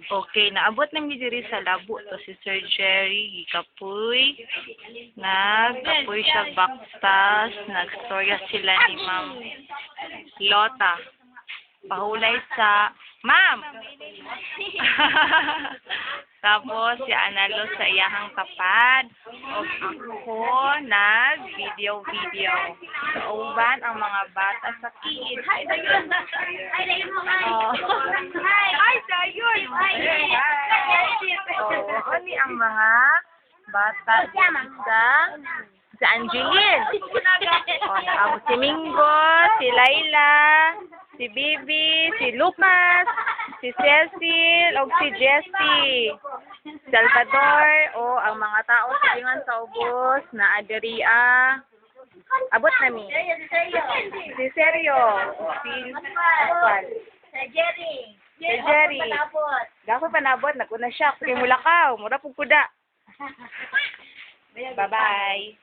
Okay, naabot na mi diri sa labo to si Sir Jerry Gikapoy. Nagkapoy siya baktas, nagstorya sila ni Ma'am Lota. Pahulay sa Ma'am. Tapos si Analo sa iyahang kapad. O ako nag-video. Uban ang mga bata sa kiid. Hi, Dayon! Hi, Dayon mo, Oh. Hi, Dayon! Oh, ani ang mga bata sa Angeline. Oh, tapos si Mingo, si Laila, si Bibi, si Lucas, si Cecil, o si Jessie, Salvador, o ang mga tao sa ingan sa ubos na Aderia. Abot na mi. Si Sergio, si Pascual, Jerry! si Jerry. Gako panabot, naguna siya. Kaya mulakaw, mura pong kuda. Bye-bye.